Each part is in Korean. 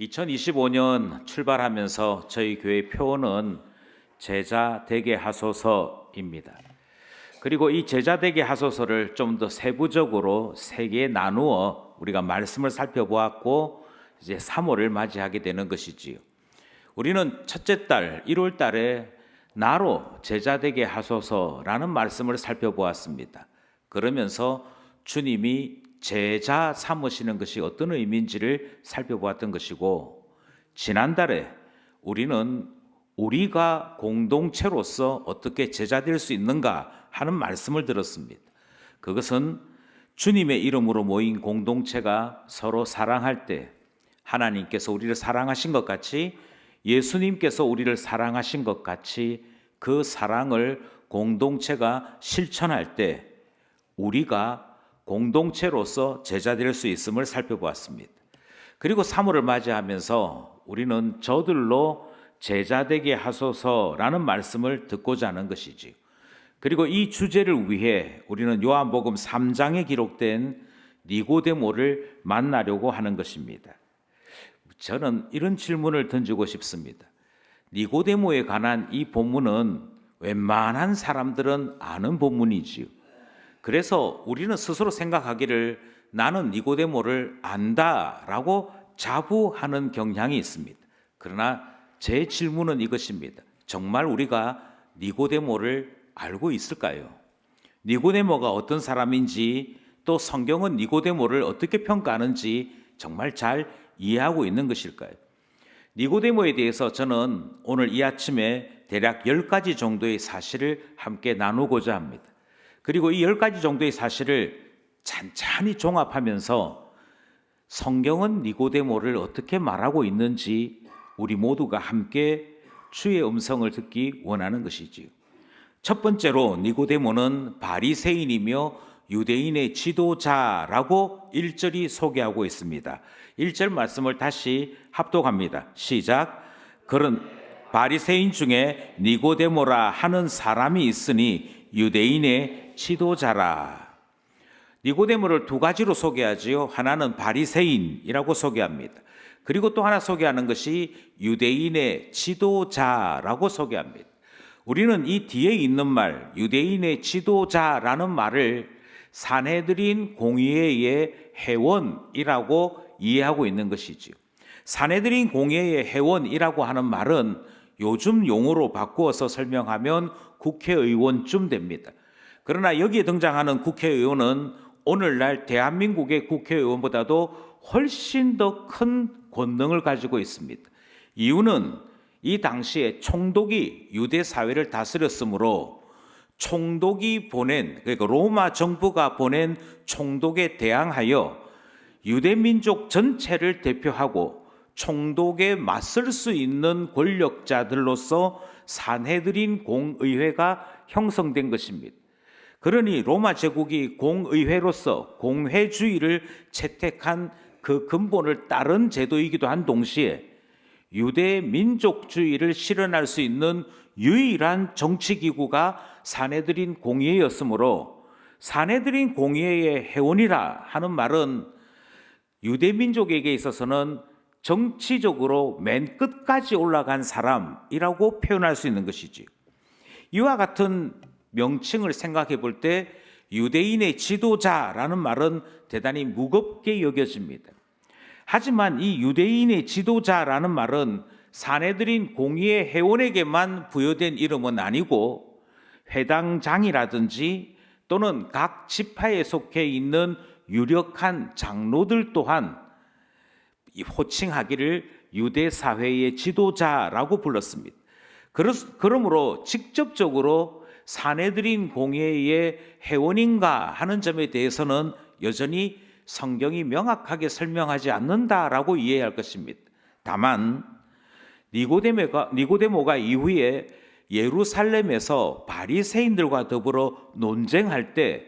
2025년 출발하면서 저희 교회 표어는 제자 되게 하소서입니다. 그리고 이 제자 되게 하소서를 좀 더 세부적으로 세 개에 나누어 우리가 말씀을 살펴보았고 이제 3월을 맞이하게 되는 것이지요. 우리는 첫째 달 1월 달에 나로 제자 되게 하소서라는 말씀을 살펴보았습니다. 그러면서 주님이 제자 삼으시는 것이 어떤 의미인지를 살펴보았던 것이고, 지난달에 우리는 우리가 공동체로서 어떻게 제자 될 수 있는가 하는 말씀을 들었습니다. 그것은 주님의 이름으로 모인 공동체가 서로 사랑할 때 하나님께서 우리를 사랑하신 것 같이, 예수님께서 우리를 사랑하신 것 같이 그 사랑을 공동체가 실천할 때 우리가 공동체로서 제자 될 수 있음을 살펴보았습니다. 그리고 3월을 맞이하면서 우리는 저들로 제자 되게 하소서라는 말씀을 듣고자 하는 것이지요. 그리고 이 주제를 위해 우리는 요한복음 3장에 기록된 니고데모를 만나려고 하는 것입니다. 저는 이런 질문을 던지고 싶습니다. 니고데모에 관한 이 본문은 웬만한 사람들은 아는 본문이지요. 그래서 우리는 스스로 생각하기를 나는 니고데모를 안다라고 자부하는 경향이 있습니다. 그러나 제 질문은 이것입니다. 정말 우리가 니고데모를 알고 있을까요? 니고데모가 어떤 사람인지, 또 성경은 니고데모를 어떻게 평가하는지 정말 잘 이해하고 있는 것일까요? 니고데모에 대해서 저는 오늘 이 아침에 대략 10가지 정도의 사실을 함께 나누고자 합니다. 그리고 이 10가지 정도의 사실을 찬찬히 종합하면서 성경은 니고데모를 어떻게 말하고 있는지 우리 모두가 함께 주의 음성을 듣기 원하는 것이지요. 첫 번째로 니고데모는 바리새인이며 유대인의 지도자라고 1절이 소개하고 있습니다. 1절 말씀을 다시 합독합니다. 시작. 그런 바리새인 중에 니고데모라 하는 사람이 있으니 유대인의 지도자라. 니고데모를 두 가지로 소개하지요. 하나는 바리새인이라고 소개합니다. 그리고 또 하나 소개하는 것이 유대인의 지도자라고 소개합니다. 우리는 이 뒤에 있는 말, 유대인의 지도자라는 말을 산헤드린 공의회의 회원이라고 이해하고 있는 것이지요. 산헤드린 공의회의 회원이라고 하는 말은 요즘 용어로 바꾸어서 설명하면 국회의원쯤 됩니다. 그러나 여기에 등장하는 국회의원은 오늘날 대한민국의 국회의원보다도 훨씬 더 큰 권능을 가지고 있습니다. 이유는 이 당시에 총독이 유대 사회를 다스렸으므로 총독이 보낸, 그러니까 로마 정부가 보낸 총독에 대항하여 유대 민족 전체를 대표하고 총독에 맞설 수 있는 권력자들로서 산헤드린 공의회가 형성된 것입니다. 그러니 로마 제국이 공의회로서 공회주의를 채택한 그 근본을 따른 제도이기도 한 동시에 유대 민족주의를 실현할 수 있는 유일한 정치기구가 산헤드린 공의회였으므로 산헤드린 공의회의 회원이라 하는 말은 유대 민족에게 있어서는 정치적으로 맨 끝까지 올라간 사람이라고 표현할 수 있는 것이지. 이와 같은 명칭을 생각해 볼 때 유대인의 지도자라는 말은 대단히 무겁게 여겨집니다. 하지만 이 유대인의 지도자라는 말은 산헤드린 공의회 회원에게만 부여된 이름은 아니고 회당장이라든지 또는 각 지파에 속해 있는 유력한 장로들 또한 호칭하기를 유대 사회의 지도자라고 불렀습니다. 그러므로 직접적으로 산헤드린 공회의 회원인가 하는 점에 대해서는 여전히 성경이 명확하게 설명하지 않는다라고 이해할 것입니다. 다만 니고데모가 이후에 예루살렘에서 바리새인들과 더불어 논쟁할 때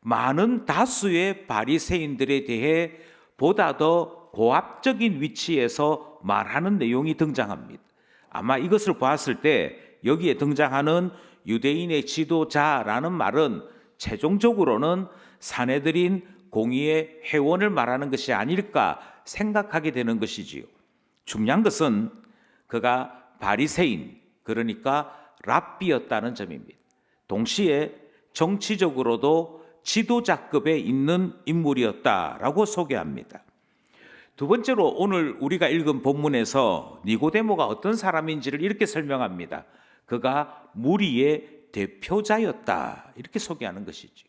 많은 다수의 바리새인들에 대해 보다 더 고압적인 위치에서 말하는 내용이 등장합니다. 아마 이것을 보았을 때 여기에 등장하는 유대인의 지도자라는 말은 최종적으로는 산헤드린 공의의 회원을 말하는 것이 아닐까 생각하게 되는 것이지요. 중요한 것은 그가 바리새인, 그러니까 랍비였다는 점입니다. 동시에 정치적으로도 지도자급에 있는 인물이었다라고 소개합니다. 두 번째로 오늘 우리가 읽은 본문에서 니고데모가 어떤 사람인지를 이렇게 설명합니다. 그가 무리의 대표자였다, 이렇게 소개하는 것이죠.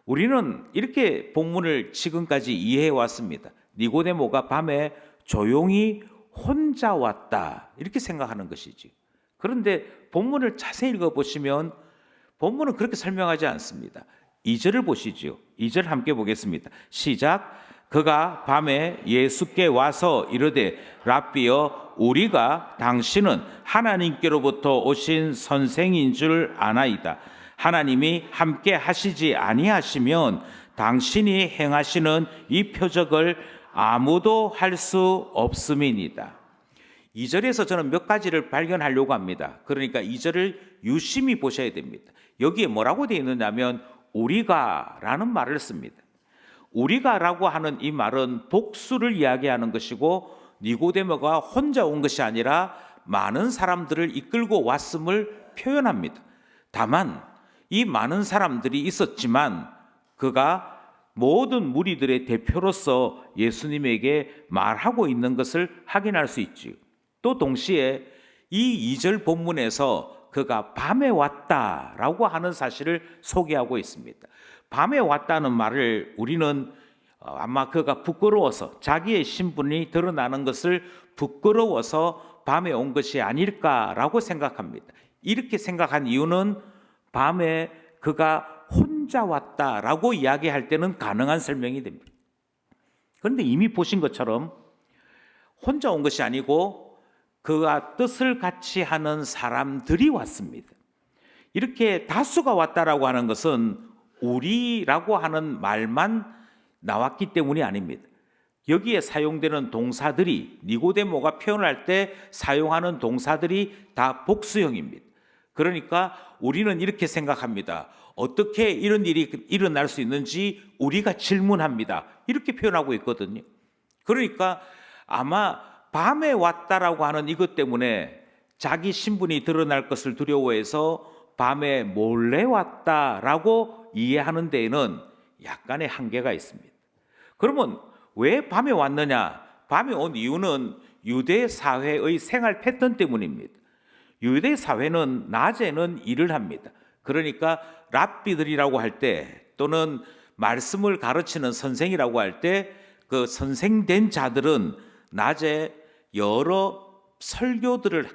우리는 이렇게 본문을 지금까지 이해해 왔습니다. 니고데모가 밤에 조용히 혼자 왔다, 이렇게 생각하는 것이지. 그런데 본문을 자세히 읽어보시면 본문은 그렇게 설명하지 않습니다. 2절을 보시죠. 2절 함께 보겠습니다. 시작. 그가 밤에 예수께 와서 이르되 랍비여, 우리가 당신은 하나님께로부터 오신 선생인 줄 아나이다. 하나님이 함께 하시지 아니하시면 당신이 행하시는 이 표적을 아무도 할 수 없음이니이다. 2절에서 저는 몇 가지를 발견하려고 합니다. 그러니까 2절을 유심히 보셔야 됩니다. 여기에 뭐라고 되어 있느냐면 우리가 라는 말을 씁니다. 우리가라고 하는 이 말은 복수를 이야기하는 것이고, 니고데모가 혼자 온 것이 아니라 많은 사람들을 이끌고 왔음을 표현합니다. 다만 이 많은 사람들이 있었지만 그가 모든 무리들의 대표로서 예수님에게 말하고 있는 것을 확인할 수 있지요. 또 동시에 이 2절 본문에서 그가 밤에 왔다라고 하는 사실을 소개하고 있습니다. 밤에 왔다는 말을 우리는 아마 그가 부끄러워서, 자기의 신분이 드러나는 것을 부끄러워서 밤에 온 것이 아닐까라고 생각합니다. 이렇게 생각한 이유는 밤에 그가 혼자 왔다라고 이야기할 때는 가능한 설명이 됩니다. 그런데 이미 보신 것처럼 혼자 온 것이 아니고 그가 뜻을 같이 하는 사람들이 왔습니다. 이렇게 다수가 왔다라고 하는 것은 우리라고 하는 말만 나왔기 때문이 아닙니다. 여기에 사용되는 동사들이, 니고데모가 표현할 때 사용하는 동사들이 다 복수형입니다. 그러니까 우리는 이렇게 생각합니다. 어떻게 이런 일이 일어날 수 있는지 우리가 질문합니다. 이렇게 표현하고 있거든요. 그러니까 아마 밤에 왔다라고 하는 이것 때문에 자기 신분이 드러날 것을 두려워해서 밤에 몰래 왔다라고 이해하는 데에는 약간의 한계가 있습니다. 그러면 왜 밤에 왔느냐? 밤에 온 이유는 유대 사회의 생활 패턴 때문입니다. 유대 사회는 낮에는 일을 합니다. 그러니까 랍비들이라고 할 때, 또는 말씀을 가르치는 선생이라고 할 때, 그 선생된 자들은 낮에 여러 설교들을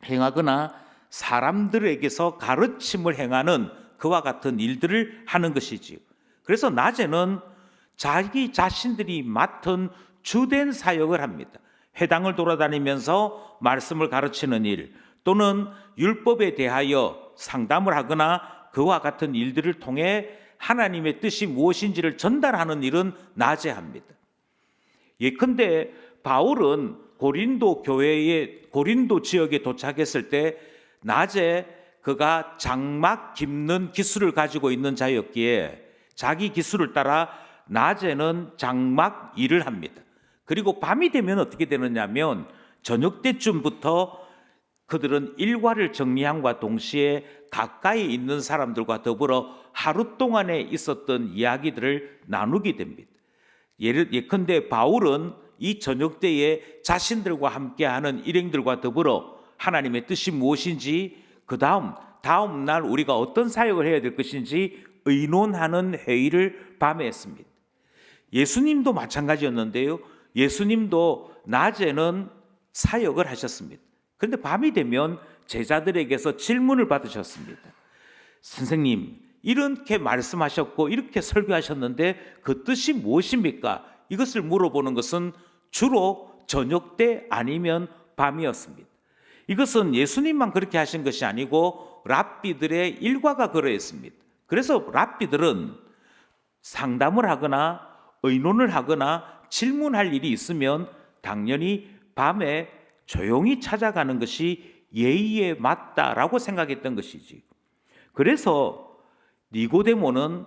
행하거나 사람들에게서 가르침을 행하는 그와 같은 일들을 하는 것이지요. 그래서 낮에는 자기 자신들이 맡은 주된 사역을 합니다. 회당을 돌아다니면서 말씀을 가르치는 일, 또는 율법에 대하여 상담을 하거나 그와 같은 일들을 통해 하나님의 뜻이 무엇인지를 전달하는 일은 낮에 합니다. 예컨대 바울은 고린도 지역에 도착했을 때 낮에 그가 장막 깁는 기술을 가지고 있는 자였기에 자기 기술을 따라 낮에는 장막 일을 합니다. 그리고 밤이 되면 어떻게 되느냐면 저녁 때쯤부터 그들은 일과를 정리함과 동시에 가까이 있는 사람들과 더불어 하루 동안에 있었던 이야기들을 나누게 됩니다. 예컨대 바울은 이 저녁 때에 자신들과 함께하는 일행들과 더불어 하나님의 뜻이 무엇인지, 그 다음 날 우리가 어떤 사역을 해야 될 것인지 의논하는 회의를 밤에 했습니다. 예수님도 마찬가지였는데요. 예수님도 낮에는 사역을 하셨습니다. 그런데 밤이 되면 제자들에게서 질문을 받으셨습니다. 선생님, 이렇게 말씀하셨고 이렇게 설교하셨는데 그 뜻이 무엇입니까? 이것을 물어보는 것은 주로 저녁 때 아니면 밤이었습니다. 이것은 예수님만 그렇게 하신 것이 아니고 랍비들의 일과가 그러했습니다. 그래서 랍비들은 상담을 하거나 의논을 하거나 질문할 일이 있으면 당연히 밤에 조용히 찾아가는 것이 예의에 맞다라고 생각했던 것이지. 그래서 니고데모는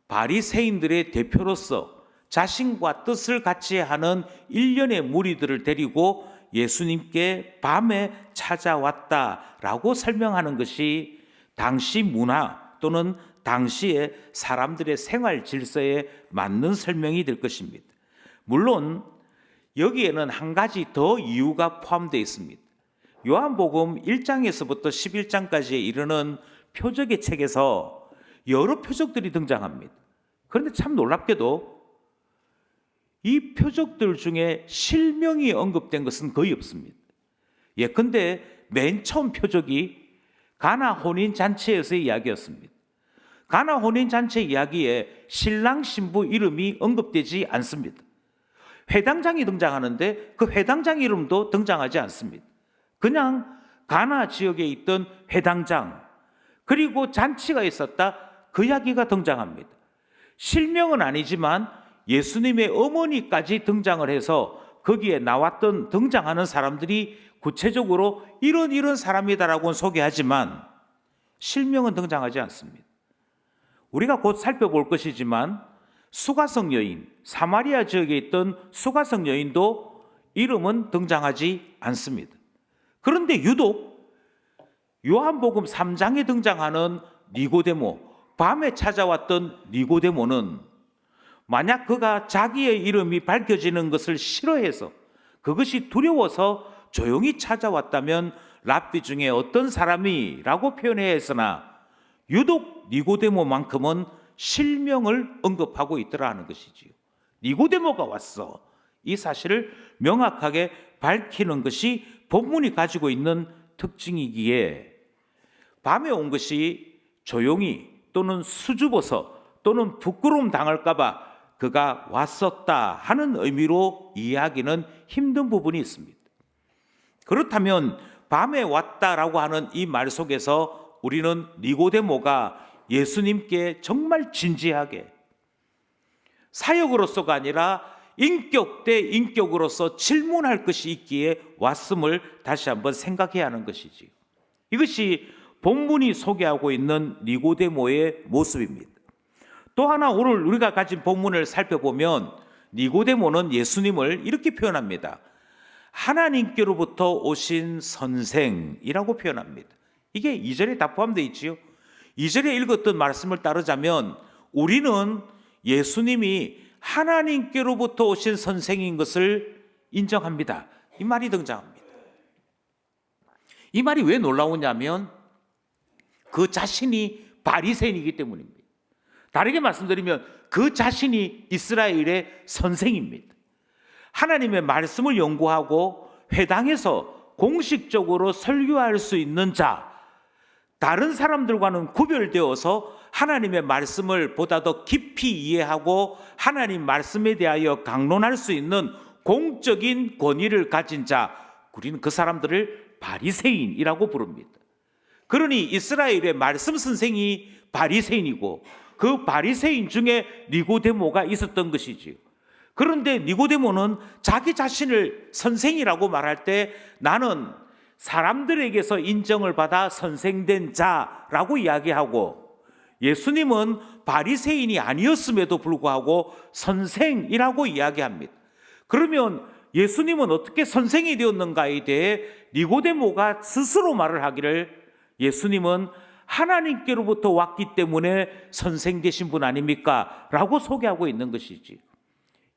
바리새인들의 대표로서 자신과 뜻을 같이 하는 일련의 무리들을 데리고 예수님께 밤에 찾아왔다라고 설명하는 것이 당시 문화 또는 당시의 사람들의 생활 질서에 맞는 설명이 될 것입니다. 물론 여기에는 한 가지 더 이유가 포함되어 있습니다. 요한복음 1장에서부터 11장까지에 이르는 표적의 책에서 여러 표적들이 등장합니다. 그런데 참 놀랍게도 이 표적들 중에 실명이 언급된 것은 거의 없습니다. 예컨대 맨 처음 표적이 가나 혼인잔치에서의 이야기였습니다. 가나 혼인잔치 이야기에 신랑 신부 이름이 언급되지 않습니다. 회당장이 등장하는데 그 회당장 이름도 등장하지 않습니다. 그냥 가나 지역에 있던 회당장 그리고 잔치가 있었다 그 이야기가 등장합니다. 실명은 아니지만 예수님의 어머니까지 등장을 해서 거기에 나왔던 등장하는 사람들이 구체적으로 이런 사람이다라고는 소개하지만 실명은 등장하지 않습니다. 우리가 곧 살펴볼 것이지만 수가성 여인, 사마리아 지역에 있던 수가성 여인도 이름은 등장하지 않습니다. 그런데 유독 요한복음 3장에 등장하는 니고데모, 밤에 찾아왔던 니고데모는 만약 그가 자기의 이름이 밝혀지는 것을 싫어해서 그것이 두려워서 조용히 찾아왔다면 랍비 중에 어떤 사람이라고 표현해야 했으나 유독 니고데모만큼은 실명을 언급하고 있더라 하는 것이지요. 니고데모가 왔어. 이 사실을 명확하게 밝히는 것이 본문이 가지고 있는 특징이기에 밤에 온 것이 조용히 또는 수줍어서 또는 부끄러움 당할까 봐 그가 왔었다 하는 의미로 이해하기는 힘든 부분이 있습니다. 그렇다면 밤에 왔다라고 하는 이 말 속에서 우리는 니고데모가 예수님께 정말 진지하게 사역으로서가 아니라 인격 대 인격으로서 질문할 것이 있기에 왔음을 다시 한번 생각해야 하는 것이지요. 이것이 본문이 소개하고 있는 니고데모의 모습입니다. 또 하나 오늘 우리가 가진 본문을 살펴보면 니고데모는 예수님을 이렇게 표현합니다. 하나님께로부터 오신 선생이라고 표현합니다. 이게 2절에 다 포함되어 있지요. 2절에 읽었던 말씀을 따르자면 우리는 예수님이 하나님께로부터 오신 선생인 것을 인정합니다. 이 말이 등장합니다. 이 말이 왜 놀라우냐면 그 자신이 바리새인이기 때문입니다. 다르게 말씀드리면 그 자신이 이스라엘의 선생입니다. 하나님의 말씀을 연구하고 회당에서 공식적으로 설교할 수 있는 자, 다른 사람들과는 구별되어서 하나님의 말씀을 보다 더 깊이 이해하고 하나님 말씀에 대하여 강론할 수 있는 공적인 권위를 가진 자, 우리는 그 사람들을 바리새인이라고 부릅니다. 그러니 이스라엘의 말씀 선생이 바리새인이고 그 바리새인 중에 니고데모가 있었던 것이지요. 그런데 니고데모는 자기 자신을 선생이라고 말할 때 나는 사람들에게서 인정을 받아 선생된 자라고 이야기하고 예수님은 바리새인이 아니었음에도 불구하고 선생이라고 이야기합니다. 그러면 예수님은 어떻게 선생이 되었는가에 대해 니고데모가 스스로 말을 하기를 예수님은 하나님께로부터 왔기 때문에 선생 되신 분 아닙니까? 라고 소개하고 있는 것이지.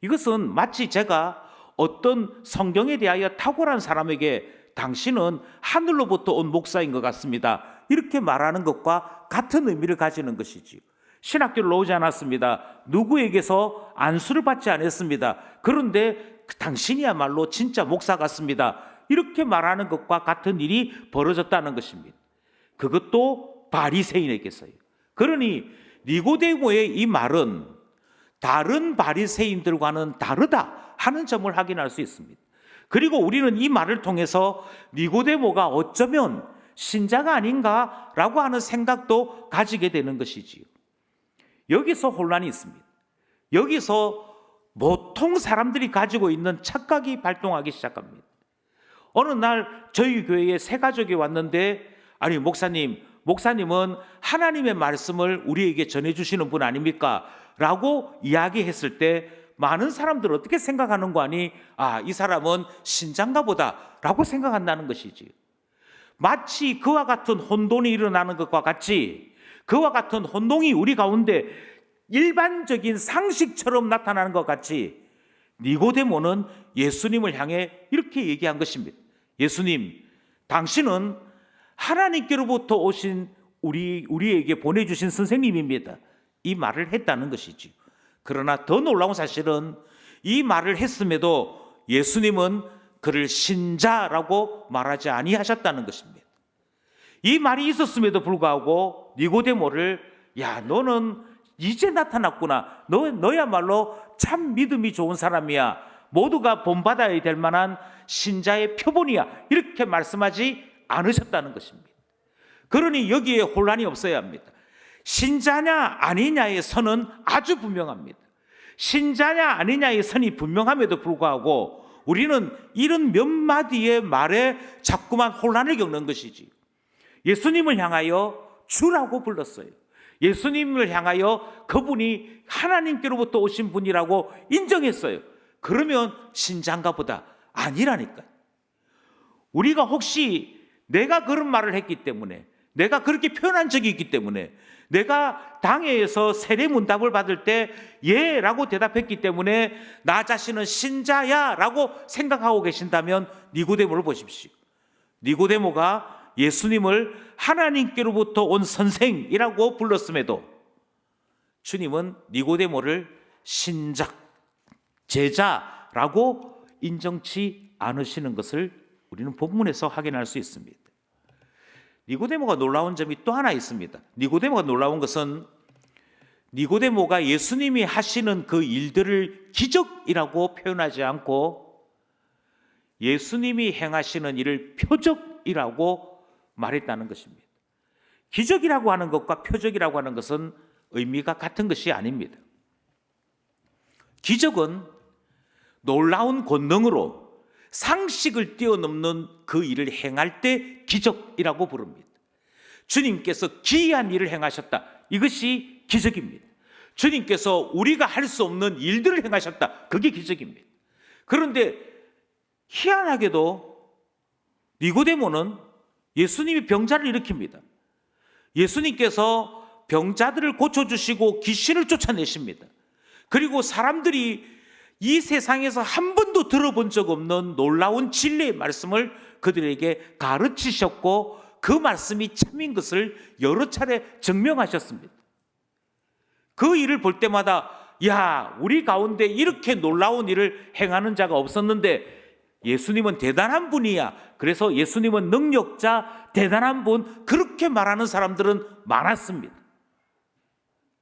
이것은 마치 제가 어떤 성경에 대하여 탁월한 사람에게 당신은 하늘로부터 온 목사인 것 같습니다. 이렇게 말하는 것과 같은 의미를 가지는 것이지. 신학교를 나오지 않았습니다. 누구에게서 안수를 받지 않았습니다. 그런데 당신이야말로 진짜 목사 같습니다. 이렇게 말하는 것과 같은 일이 벌어졌다는 것입니다. 그것도 바리새인에게서요. 그러니 니고데모의 이 말은 다른 바리새인들과는 다르다 하는 점을 확인할 수 있습니다. 그리고 우리는 이 말을 통해서 니고데모가 어쩌면 신자가 아닌가라고 하는 생각도 가지게 되는 것이지요. 여기서 혼란이 있습니다. 여기서 보통 사람들이 가지고 있는 착각이 발동하기 시작합니다. 어느 날 저희 교회에 새 가족이 왔는데 아니 목사님은 하나님의 말씀을 우리에게 전해주시는 분 아닙니까? 라고 이야기했을 때 많은 사람들은 어떻게 생각하는 거 아니? 아, 이 사람은 신자인가 보다 라고 생각한다는 것이지. 마치 그와 같은 혼돈이 일어나는 것과 같이 그와 같은 혼동이 우리 가운데 일반적인 상식처럼 나타나는 것 같이 니고데모는 예수님을 향해 이렇게 얘기한 것입니다. 예수님, 당신은 하나님께로부터 오신 우리에게 보내주신 선생님입니다. 이 말을 했다는 것이지. 그러나 더 놀라운 사실은 이 말을 했음에도 예수님은 그를 신자라고 말하지 아니하셨다는 것입니다. 이 말이 있었음에도 불구하고 니고데모를 야, 너는 이제 나타났구나. 너야말로 참 믿음이 좋은 사람이야. 모두가 본받아야 될 만한 신자의 표본이야. 이렇게 말씀하지 않으셨다는 것입니다. 그러니 여기에 혼란이 없어야 합니다. 신자냐 아니냐의 선은 아주 분명합니다. 신자냐 아니냐의 선이 분명함에도 불구하고 우리는 이런 몇 마디의 말에 자꾸만 혼란을 겪는 것이지. 예수님을 향하여 주라고 불렀어요. 예수님을 향하여 그분이 하나님께로부터 오신 분이라고 인정했어요. 그러면 신자인가 보다. 아니라니까요. 우리가 혹시 내가 그런 말을 했기 때문에, 내가 그렇게 표현한 적이 있기 때문에, 내가 당회에서 세례문답을 받을 때 예라고 대답했기 때문에 나 자신은 신자야라고 생각하고 계신다면 니고데모를 보십시오. 니고데모가 예수님을 하나님께로부터 온 선생이라고 불렀음에도 주님은 니고데모를 신자, 제자라고 인정치 않으시는 것을 우리는 본문에서 확인할 수 있습니다. 니고데모가 놀라운 점이 또 하나 있습니다. 니고데모가 놀라운 것은 니고데모가 예수님이 하시는 그 일들을 기적이라고 표현하지 않고 예수님이 행하시는 일을 표적이라고 말했다는 것입니다. 기적이라고 하는 것과 표적이라고 하는 것은 의미가 같은 것이 아닙니다. 기적은 놀라운 권능으로 상식을 뛰어넘는 그 일을 행할 때 기적이라고 부릅니다. 주님께서 기이한 일을 행하셨다. 이것이 기적입니다. 주님께서 우리가 할 수 없는 일들을 행하셨다. 그게 기적입니다. 그런데 희한하게도 니고데모는 예수님이 병자를 일으킵니다. 예수님께서 병자들을 고쳐주시고 귀신을 쫓아내십니다. 그리고 사람들이 이 세상에서 한 번도 들어본 적 없는 놀라운 진리의 말씀을 그들에게 가르치셨고 그 말씀이 참인 것을 여러 차례 증명하셨습니다. 그 일을 볼 때마다 야, 우리 가운데 이렇게 놀라운 일을 행하는 자가 없었는데 예수님은 대단한 분이야. 그래서 예수님은 능력자, 대단한 분, 그렇게 말하는 사람들은 많았습니다.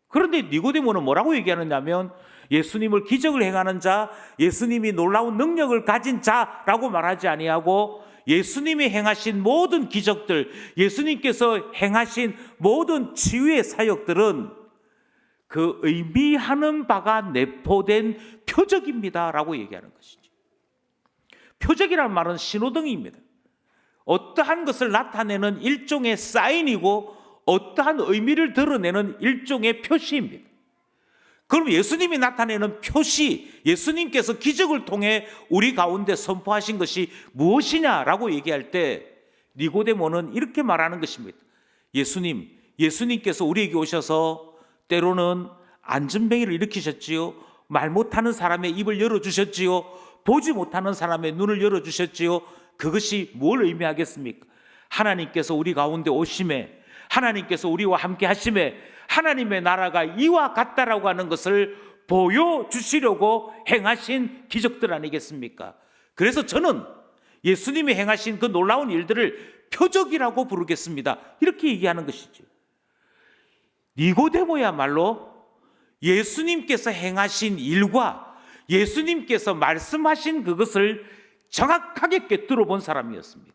그런데 니고데모는 뭐라고 얘기하느냐면 예수님을 기적을 행하는 자, 예수님이 놀라운 능력을 가진 자라고 말하지 아니하고 예수님이 행하신 모든 기적들, 예수님께서 행하신 모든 치유의 사역들은 그 의미하는 바가 내포된 표적입니다라고 얘기하는 것이죠. 표적이라는 말은 신호등입니다. 어떠한 것을 나타내는 일종의 사인이고 어떠한 의미를 드러내는 일종의 표시입니다. 그럼 예수님이 나타내는 표시, 예수님께서 기적을 통해 우리 가운데 선포하신 것이 무엇이냐라고 얘기할 때 니고데모는 이렇게 말하는 것입니다. 예수님께서 우리에게 오셔서 때로는 안전뱅이를 일으키셨지요. 말 못하는 사람의 입을 열어주셨지요. 보지 못하는 사람의 눈을 열어주셨지요. 그것이 뭘 의미하겠습니까? 하나님께서 우리 가운데 오심에, 하나님께서 우리와 함께 하심에 하나님의 나라가 이와 같다라고 하는 것을 보여주시려고 행하신 기적들 아니겠습니까? 그래서 저는 예수님이 행하신 그 놀라운 일들을 표적이라고 부르겠습니다. 이렇게 얘기하는 것이죠. 니고데모야말로 예수님께서 행하신 일과 예수님께서 말씀하신 그것을 정확하게 꿰뚫어 본 사람이었습니다.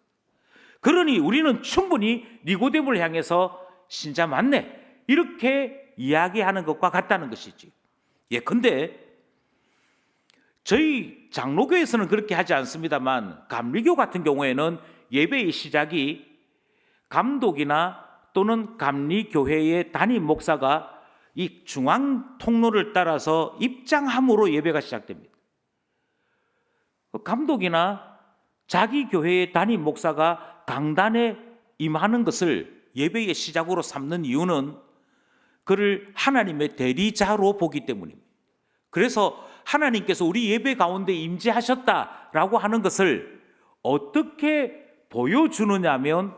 그러니 우리는 충분히 니고데모를 향해서 신자 맞네, 이렇게 이야기하는 것과 같다는 것이지. 근데 저희 장로교에서는 그렇게 하지 않습니다만 감리교 같은 경우에는 예배의 시작이 감독이나 또는 감리교회의 담임 목사가 이 중앙 통로를 따라서 입장함으로 예배가 시작됩니다. 감독이나 자기 교회의 담임 목사가 강단에 임하는 것을 예배의 시작으로 삼는 이유는 그를 하나님의 대리자로 보기 때문입니다. 그래서 하나님께서 우리 예배 가운데 임재하셨다라고 하는 것을 어떻게 보여주느냐 하면,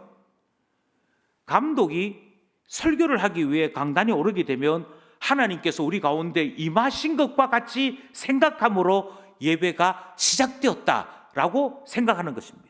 감독이 설교를 하기 위해 강단에 오르게 되면 하나님께서 우리 가운데 임하신 것과 같이 생각함으로 예배가 시작되었다라고 생각하는 것입니다.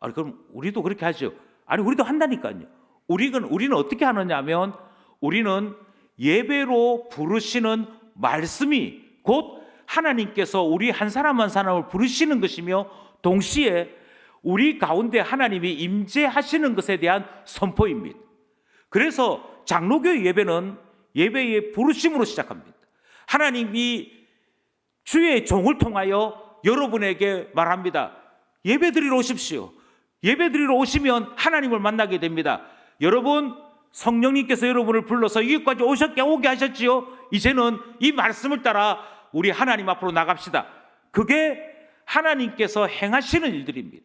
아니, 그럼 우리도 그렇게 하죠. 아니, 우리도 한다니까요. 우리는 어떻게 하느냐 하면, 우리는 예배로 부르시는 말씀이 곧 하나님께서 우리 한 사람 한 사람을 부르시는 것이며, 동시에 우리 가운데 하나님이 임재하시는 것에 대한 선포입니다. 그래서 장로교회 예배는 예배의 부르심으로 시작합니다. 하나님이 주의 종을 통하여 여러분에게 말합니다. 예배 드리러 오십시오. 예배 드리러 오시면 하나님을 만나게 됩니다. 여러분, 성령님께서 여러분을 불러서 여기까지 오게 하셨지요. 이제는 이 말씀을 따라 우리 하나님 앞으로 나갑시다. 그게 하나님께서 행하시는 일들입니다.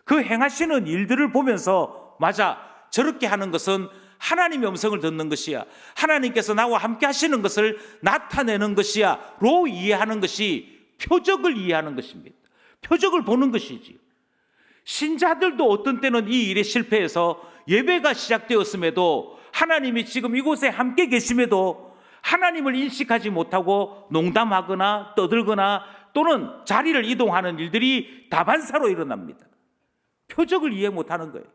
그 행하시는 일들을 보면서, 맞아, 저렇게 하는 것은 하나님의 음성을 듣는 것이야, 하나님께서 나와 함께 하시는 것을 나타내는 것이야 로 이해하는 것이 표적을 이해하는 것입니다. 표적을 보는 것이지. 신자들도 어떤 때는 이 일에 실패해서 예배가 시작되었음에도, 하나님이 지금 이곳에 함께 계심에도 하나님을 인식하지 못하고 농담하거나 떠들거나 또는 자리를 이동하는 일들이 다반사로 일어납니다. 표적을 이해 못하는 거예요.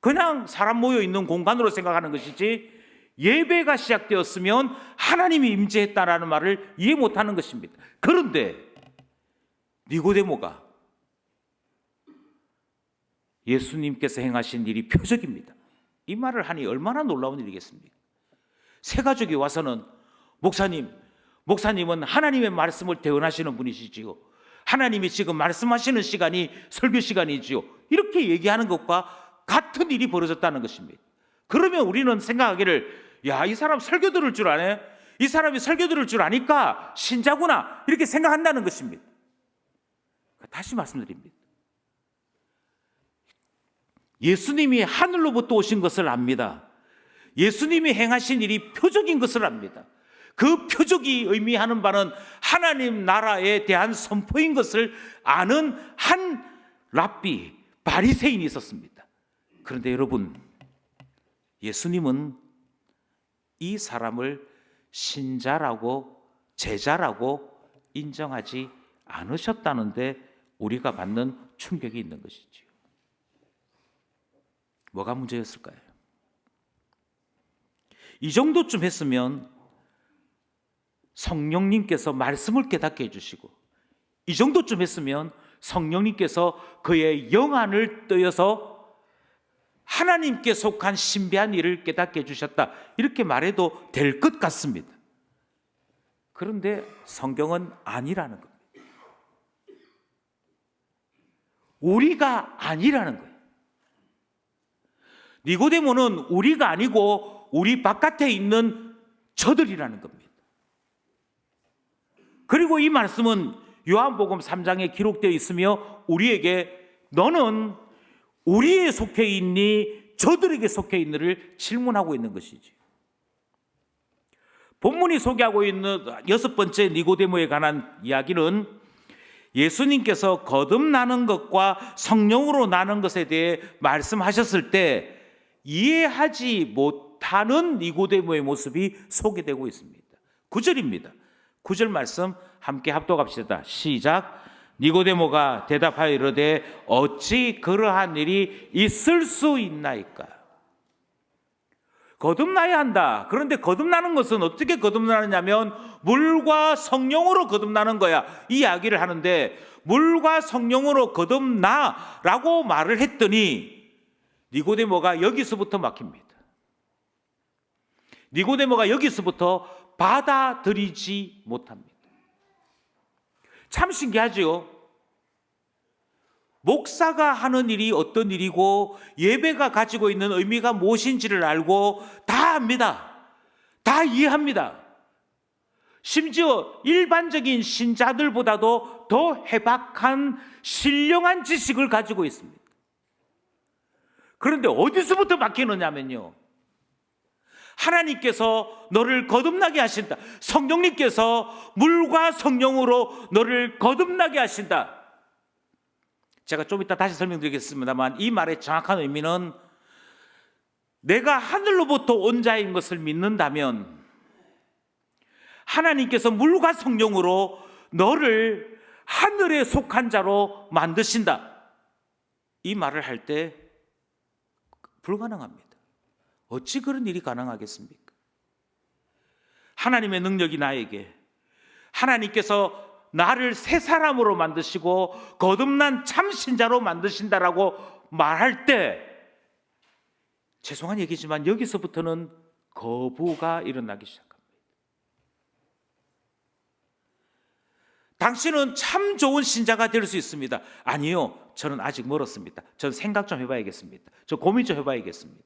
그냥 사람 모여 있는 공간으로 생각하는 것이지, 예배가 시작되었으면 하나님이 임재했다라는 말을 이해 못하는 것입니다. 그런데 니고데모가 예수님께서 행하신 일이 표적입니다, 이 말을 하니 얼마나 놀라운 일이겠습니까? 세 가족이 와서는, 목사님은 하나님의 말씀을 대언하시는 분이시지요, 하나님이 지금 말씀하시는 시간이 설교 시간이지요, 이렇게 얘기하는 것과 같은 일이 벌어졌다는 것입니다. 그러면 우리는 생각하기를, 야, 이 사람 설교 들을 줄 아네, 이 사람이 설교 들을 줄 아니까 신자구나, 이렇게 생각한다는 것입니다. 다시 말씀드립니다. 예수님이 하늘로부터 오신 것을 압니다. 예수님이 행하신 일이 표적인 것을 압니다. 그 표적이 의미하는 바는 하나님 나라에 대한 선포인 것을 아는 한 랍비, 바리새인이 있었습니다. 그런데 여러분, 예수님은 이 사람을 신자라고, 제자라고 인정하지 않으셨다는데 우리가 받는 충격이 있는 것이지요. 뭐가 문제였을까요? 이 정도쯤 했으면 성령님께서 말씀을 깨닫게 해주시고, 이 정도쯤 했으면 성령님께서 그의 영안을 뜨여서 하나님께 속한 신비한 일을 깨닫게 해주셨다, 이렇게 말해도 될 것 같습니다. 그런데 성경은 아니라는 겁니다. 우리가 아니라는 거예요. 니고데모는 우리가 아니고 우리 바깥에 있는 저들이라는 겁니다. 그리고 이 말씀은 요한복음 3장에 기록되어 있으며, 우리에게 너는 우리에 속해 있니 저들에게 속해 있느를 질문하고 있는 것이지. 본문이 소개하고 있는 6번째 니고데모에 관한 이야기는 예수님께서 거듭나는 것과 성령으로 나는 것에 대해 말씀하셨을 때 이해하지 못하는 니고데모의 모습이 소개되고 있습니다. 9절입니다. 9절 말씀 함께 합독합시다. 시작. 니고데모가 대답하여 이르되 어찌 그러한 일이 있을 수 있나이까? 거듭나야 한다. 그런데 거듭나는 것은 어떻게 거듭나느냐면 물과 성령으로 거듭나는 거야, 이 이야기를 하는데, 물과 성령으로 거듭나라고 말을 했더니 니고데모가 여기서부터 막힙니다. 니고데모가 여기서부터 받아들이지 못합니다. 참 신기하죠. 목사가 하는 일이 어떤 일이고 예배가 가지고 있는 의미가 무엇인지를 알고 다 압니다. 다 이해합니다. 심지어 일반적인 신자들보다도 더 해박한 신령한 지식을 가지고 있습니다. 그런데 어디서부터 막히느냐면요, 하나님께서 너를 거듭나게 하신다. 성령님께서 물과 성령으로 너를 거듭나게 하신다. 제가 좀 이따 다시 설명드리겠습니다만, 이 말의 정확한 의미는 내가 하늘로부터 온 자인 것을 믿는다면 하나님께서 물과 성령으로 너를 하늘에 속한 자로 만드신다. 이 말을 할 때 불가능합니다. 어찌 그런 일이 가능하겠습니까? 하나님의 능력이 나에게, 하나님께서 나를 새 사람으로 만드시고 거듭난 참신자로 만드신다라고 말할 때, 죄송한 얘기지만 여기서부터는 거부가 일어나기 시작합니다. 당신은 참 좋은 신자가 될 수 있습니다. 아니요, 저는 아직 멀었습니다. 전 생각 좀 해봐야겠습니다. 저 고민 좀 해봐야겠습니다.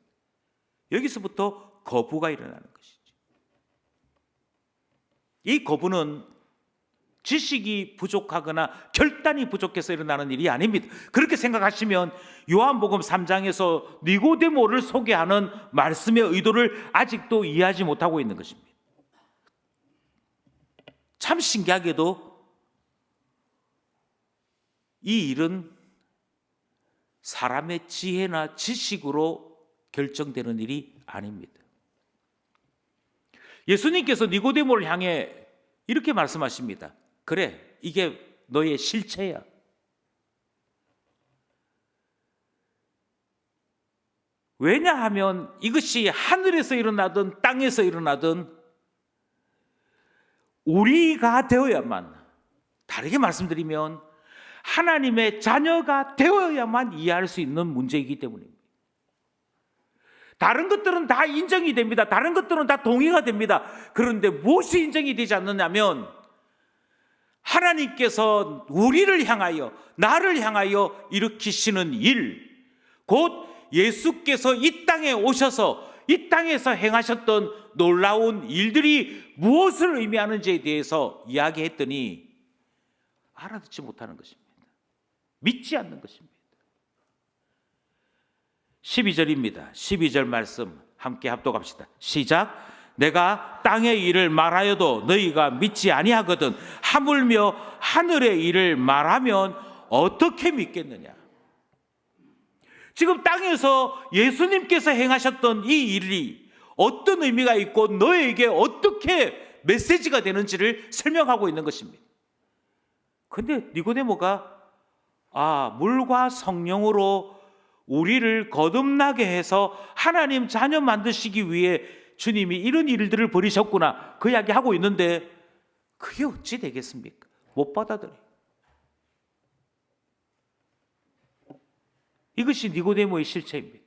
여기서부터 거부가 일어나는 것이죠. 이 거부는 지식이 부족하거나 결단이 부족해서 일어나는 일이 아닙니다. 그렇게 생각하시면 요한복음 3장에서 니고데모를 소개하는 말씀의 의도를 아직도 이해하지 못하고 있는 것입니다. 참 신기하게도 이 일은 사람의 지혜나 지식으로 결정되는 일이 아닙니다. 예수님께서 니고데모를 향해 이렇게 말씀하십니다. 그래, 이게 너의 실체야. 왜냐하면 이것이 하늘에서 일어나든 땅에서 일어나든 우리가 되어야만, 다르게 말씀드리면 하나님의 자녀가 되어야만 이해할 수 있는 문제이기 때문입니다. 다른 것들은 다 인정이 됩니다. 다른 것들은 다 동의가 됩니다. 그런데 무엇이 인정이 되지 않느냐면 하나님께서 우리를 향하여, 나를 향하여 일으키시는 일, 곧 예수께서 이 땅에 오셔서 이 땅에서 행하셨던 놀라운 일들이 무엇을 의미하는지에 대해서 이야기했더니 알아듣지 못하는 것입니다. 믿지 않는 것입니다. 12절입니다. 12절 말씀 함께 합독합시다. 시작. 내가 땅의 일을 말하여도 너희가 믿지 아니하거든 하물며 하늘의 일을 말하면 어떻게 믿겠느냐. 지금 땅에서 예수님께서 행하셨던 이 일이 어떤 의미가 있고 너에게 어떻게 메시지가 되는지를 설명하고 있는 것입니다. 그런데 니고데모가 물과 성령으로 우리를 거듭나게 해서 하나님 자녀 만드시기 위해 주님이 이런 일들을 벌이셨구나, 그 이야기 하고 있는데 그게 어찌 되겠습니까? 못 받아들여요. 이것이 니고데모의 실체입니다.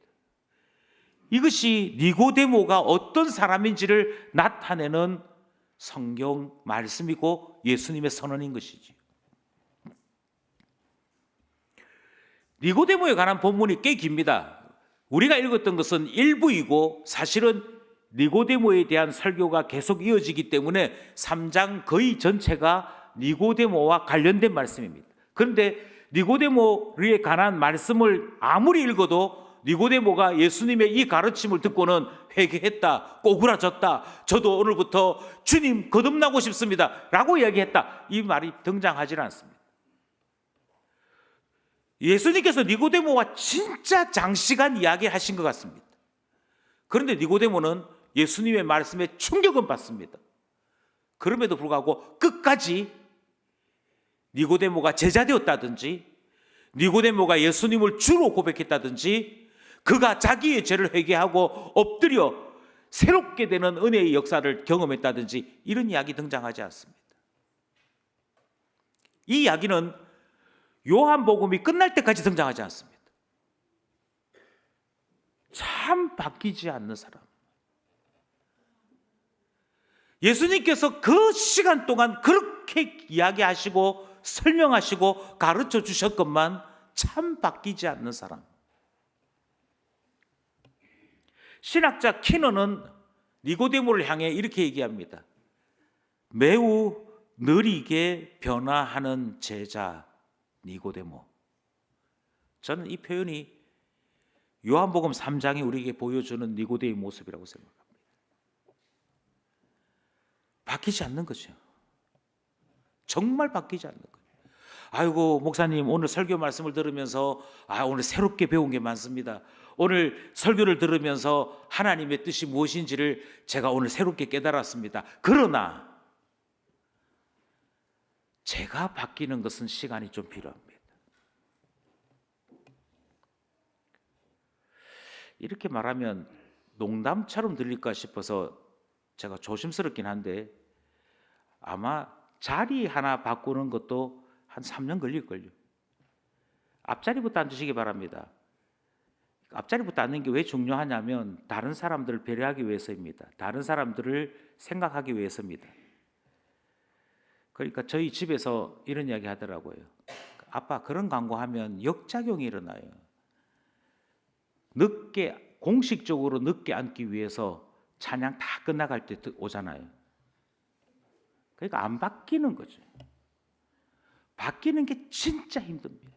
이것이 니고데모가 어떤 사람인지를 나타내는 성경 말씀이고 예수님의 선언인 것이죠. 니고데모에 관한 본문이 꽤 깁니다. 우리가 읽었던 것은 일부이고 사실은 니고데모에 대한 설교가 계속 이어지기 때문에 3장 거의 전체가 니고데모와 관련된 말씀입니다. 그런데 니고데모에 관한 말씀을 아무리 읽어도 니고데모가 예수님의 이 가르침을 듣고는 회개했다, 꼬꾸라졌다, 저도 오늘부터 주님 거듭나고 싶습니다 라고 이야기했다, 이 말이 등장하지 않습니다. 예수님께서 니고데모와 진짜 장시간 이야기하신 것 같습니다. 그런데 니고데모는 예수님의 말씀에 충격은 받습니다. 그럼에도 불구하고 끝까지 니고데모가 제자 되었다든지 니고데모가 예수님을 주로 고백했다든지 그가 자기의 죄를 회개하고 엎드려 새롭게 되는 은혜의 역사를 경험했다든지 이런 이야기 등장하지 않습니다. 이 이야기는 요한복음이 끝날 때까지 등장하지 않습니다. 참 바뀌지 않는 사람. 예수님께서 그 시간 동안 그렇게 이야기하시고 설명하시고 가르쳐 주셨건만 참 바뀌지 않는 사람. 신학자 키너는 니고데모를 향해 이렇게 얘기합니다. 매우 느리게 변화하는 제자 니고데모. 저는 이 표현이 요한복음 3장이 우리에게 보여주는 니고데의 모습이라고 생각합니다. 바뀌지 않는 거죠. 정말 바뀌지 않는 거예요. 아이고 목사님 오늘 설교 말씀을 들으면서 오늘 새롭게 배운 게 많습니다. 오늘 설교를 들으면서 하나님의 뜻이 무엇인지를 제가 오늘 새롭게 깨달았습니다. 그러나 제가 바뀌는 것은 시간이 좀 필요합니다. 이렇게 말하면 농담처럼 들릴까 싶어서 제가 조심스럽긴 한데 아마 자리 하나 바꾸는 것도 한 3년 걸릴걸요. 앞자리부터 앉으시기 바랍니다. 앞자리부터 앉는 게 왜 중요하냐면 다른 사람들을 배려하기 위해서입니다. 다른 사람들을 생각하기 위해서입니다. 그러니까 저희 집에서 이런 이야기 하더라고요. 아빠 그런 광고하면 역작용이 일어나요. 늦게 공식적으로 늦게 앉기 위해서 찬양 다 끝나갈 때 오잖아요. 그러니까 안 바뀌는 거죠. 바뀌는 게 진짜 힘듭니다.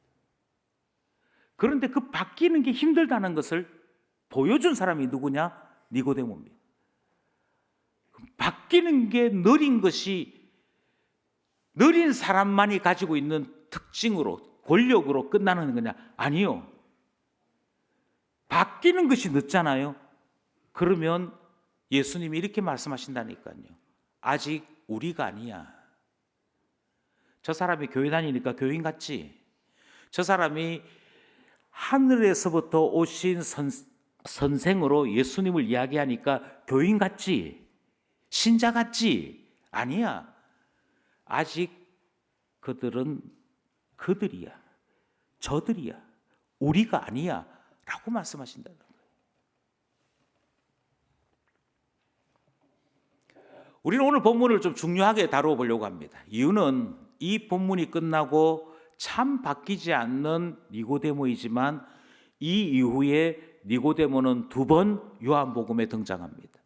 그런데 그 바뀌는 게 힘들다는 것을 보여준 사람이 누구냐? 니고데모입니다. 바뀌는 게 느린 것이 느린 사람만이 가지고 있는 특징으로 권력으로 끝나는 거냐? 아니요. 바뀌는 것이 늦잖아요. 그러면 예수님이 이렇게 말씀하신다니까요. 아직 우리가 아니야. 저 사람이 교회 다니니까 교인 같지? 저 사람이 하늘에서부터 오신 선생으로 예수님을 이야기하니까 교인 같지? 신자 같지? 아니야. 아직 그들은 그들이야. 저들이야. 우리가 아니야. 라고 말씀하신다는 거예요. 우리는 오늘 본문을 좀 중요하게 다루어 보려고 합니다. 이유는 이 본문이 끝나고 참 바뀌지 않는 니고데모이지만 이 이후에 니고데모는 2번 요한복음에 등장합니다.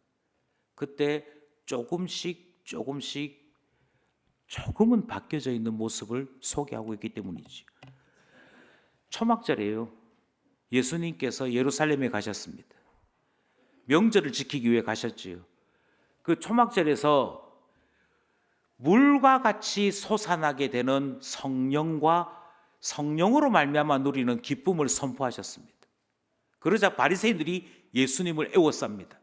그때 조금은 바뀌어져 있는 모습을 소개하고 있기 때문이죠. 초막절이에요. 예수님께서 예루살렘에 가셨습니다. 명절을 지키기 위해 가셨지요. 그 초막절에서 물과 같이 솟아나게 되는 성령과 성령으로 말미암아 누리는 기쁨을 선포하셨습니다. 그러자 바리새인들이 예수님을 애워쌉니다.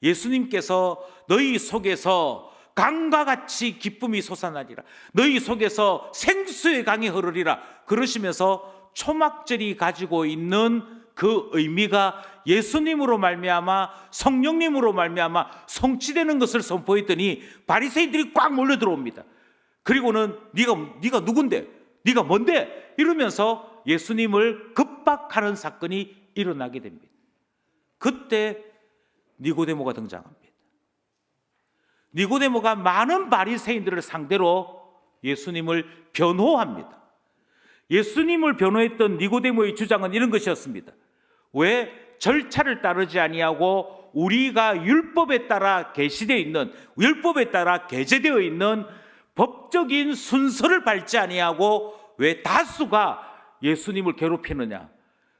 예수님께서 너희 속에서 강과 같이 기쁨이 솟아나리라. 너희 속에서 생수의 강이 흐르리라. 그러시면서 초막절이 가지고 있는 그 의미가 예수님으로 말미암아 성령님으로 말미암아 성취되는 것을 선포했더니 바리새인들이 꽉 몰려 들어옵니다. 그리고는 네가 누군데? 네가 뭔데? 이러면서 예수님을 급박하는 사건이 일어나게 됩니다. 그때 니고데모가 등장합니다. 니고데모가 많은 바리새인들을 상대로 예수님을 변호합니다. 예수님을 변호했던 니고데모의 주장은 이런 것이었습니다. 왜 절차를 따르지 아니하고 우리가 율법에 따라 계시되어 있는, 율법에 따라 게재되어 있는 법적인 순서를 밟지 아니하고 왜 다수가 예수님을 괴롭히느냐?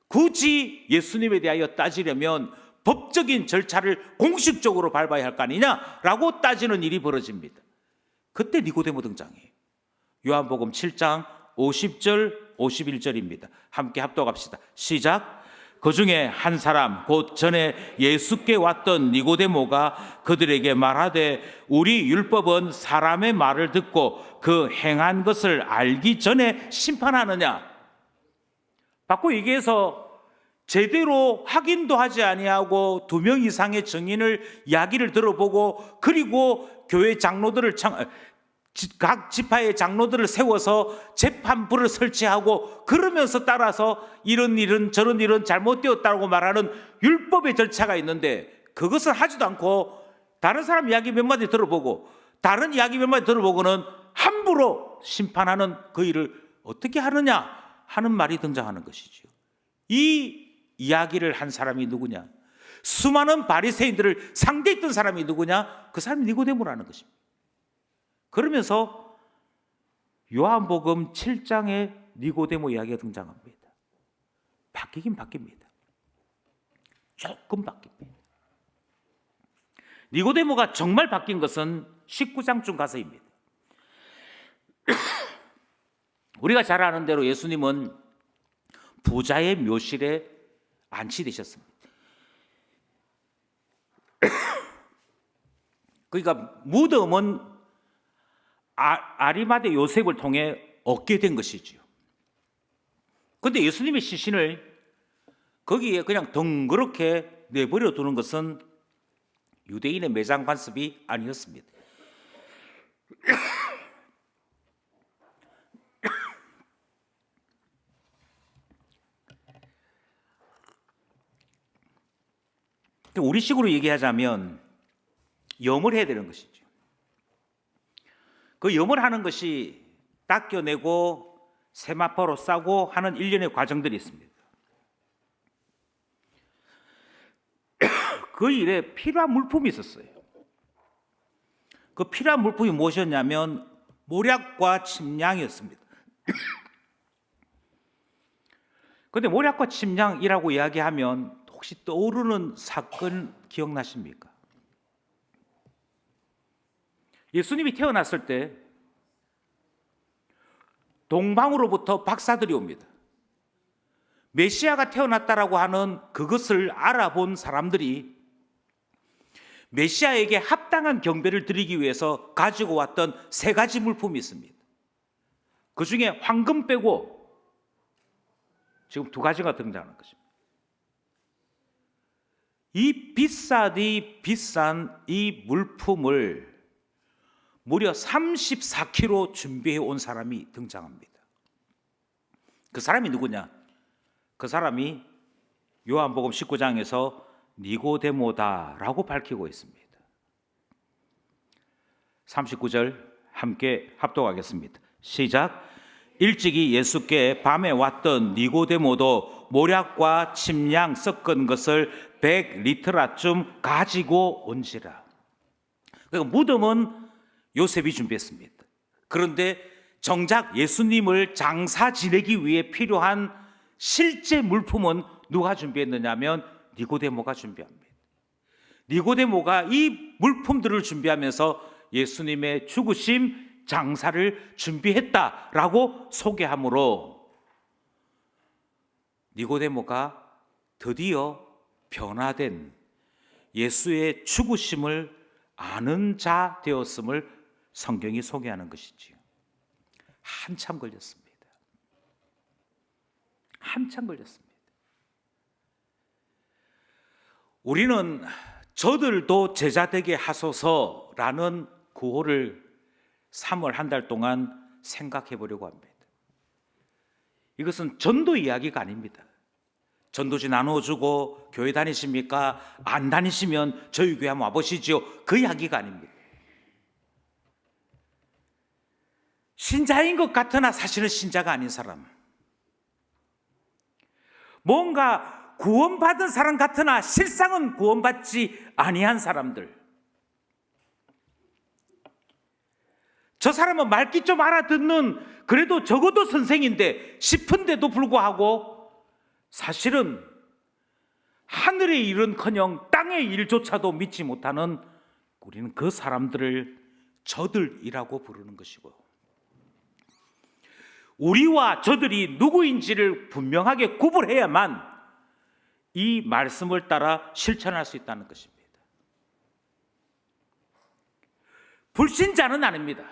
굳이 예수님에 대하여 따지려면 법적인 절차를 공식적으로 밟아야 할 거 아니냐라고 따지는 일이 벌어집니다. 그때 니고데모 등장해요. 요한복음 7장 50절 51절입니다. 함께 합독합시다. 시작. 그 중에 한 사람 곧 전에 예수께 왔던 니고데모가 그들에게 말하되 우리 율법은 사람의 말을 듣고 그 행한 것을 알기 전에 심판하느냐? 바꿔 얘기해서 제대로 확인도 하지 아니하고 2명 이상의 증인을 이야기를 들어보고 그리고 교회 장로들을 각 지파의 장로들을 세워서 재판부를 설치하고 그러면서 따라서 이런 일은 저런 일은 잘못되었다고 말하는 율법의 절차가 있는데 그것을 하지도 않고 다른 사람 이야기 몇 마디 들어보고 다른 이야기 몇 마디 들어보고는 함부로 심판하는 그 일을 어떻게 하느냐 하는 말이 등장하는 것이죠. 이 이야기를 한 사람이 누구냐? 수많은 바리새인들을 상대했던 사람이 누구냐? 그 사람이 니고데모라는 것입니다. 그러면서 요한복음 7장에 니고데모 이야기가 등장합니다. 바뀌긴 바뀝니다. 조금 바뀝니다. 니고데모가 정말 바뀐 것은 19장쯤 가서입니다. 우리가 잘 아는 대로 예수님은 부자의 묘실에 안치되셨습니다. 그러니까 무덤은 아리마대 요셉을 통해 얻게 된 것이지요. 그런데 예수님의 시신을 거기에 그냥 덩그렇게 내버려 두는 것은 유대인의 매장 관습이 아니었습니다. 우리식으로 얘기하자면 염을 해야 되는 것이죠. 그 염을 하는 것이 닦여내고 세마포로 싸고 하는 일련의 과정들이 있습니다. 그 일에 필요한 물품이 있었어요. 그 필요한 물품이 무엇이었냐면 모략과 침량이었습니다. 그런데 모략과 침량이라고 이야기하면 혹시 떠오르는 사건 기억나십니까? 예수님이 태어났을 때 동방으로부터 박사들이 옵니다. 메시아가 태어났다라고 하는 그것을 알아본 사람들이 메시아에게 합당한 경배를 드리기 위해서 가지고 왔던 세 가지 물품이 있습니다. 그 중에 황금 빼고 지금 두 가지가 등장하는 것입니다. 이 비싸디 비싼 이 물품을 무려 34kg 준비해 온 사람이 등장합니다. 그 사람이 누구냐? 그 사람이 요한복음 19장에서 니고데모다라고 밝히고 있습니다. 39절 함께 합독하겠습니다. 시작. 일찍이 예수께 밤에 왔던 니고데모도 모략과 침량 섞은 것을 100리터라쯤 가지고 온지라. 그러니까 무덤은 요셉이 준비했습니다. 그런데 정작 예수님을 장사 지내기 위해 필요한 실제 물품은 누가 준비했느냐면 니고데모가 준비합니다. 니고데모가 이 물품들을 준비하면서 예수님의 죽으심 장사를 준비했다라고 소개하므로 니고데모가 드디어 변화된 예수의 죽으심을 아는 자 되었음을 성경이 소개하는 것이지요. 한참 걸렸습니다. 한참 걸렸습니다. 우리는 저들도 제자되게 하소서라는 구호를 3월 한 달 동안 생각해 보려고 합니다. 이것은 전도 이야기가 아닙니다. 전도지 나눠주고 교회 다니십니까? 안 다니시면 저희 교회 한번 와보시죠. 그 이야기가 아닙니다. 신자인 것 같으나 사실은 신자가 아닌 사람, 뭔가 구원받은 사람 같으나 실상은 구원받지 아니한 사람들, 저 사람은 말귀 좀 알아듣는 그래도 적어도 선생인데 싶은데도 불구하고 사실은 하늘의 일은커녕 땅의 일조차도 믿지 못하는, 우리는 그 사람들을 저들이라고 부르는 것이고, 우리와 저들이 누구인지를 분명하게 구분해야만 이 말씀을 따라 실천할 수 있다는 것입니다. 불신자는 아닙니다.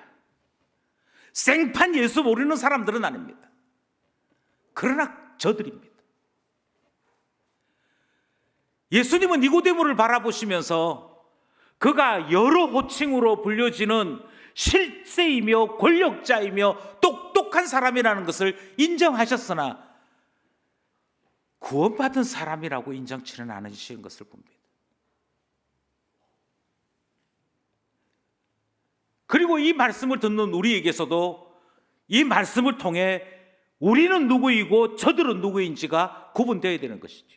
생판 예수 모르는 사람들은 아닙니다. 그러나 저들입니다. 예수님은 니고데모를 바라보시면서 그가 여러 호칭으로 불려지는 실세이며 권력자이며 똑똑한 사람이라는 것을 인정하셨으나 구원받은 사람이라고 인정치는 않으시는 것을 봅니다. 그리고 이 말씀을 듣는 우리에게서도 이 말씀을 통해 우리는 누구이고 저들은 누구인지가 구분되어야 되는 것이죠.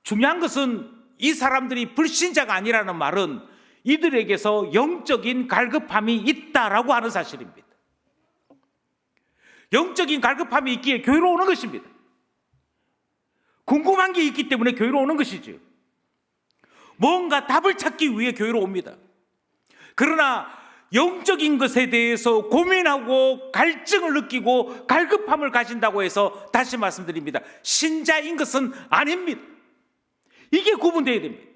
중요한 것은 이 사람들이 불신자가 아니라는 말은 이들에게서 영적인 갈급함이 있다라고 하는 사실입니다. 영적인 갈급함이 있기에 교회로 오는 것입니다. 궁금한 게 있기 때문에 교회로 오는 것이죠. 뭔가 답을 찾기 위해 교회로 옵니다. 그러나 영적인 것에 대해서 고민하고 갈증을 느끼고 갈급함을 가진다고 해서 다시 말씀드립니다. 신자인 것은 아닙니다. 이게 구분되어야 됩니다.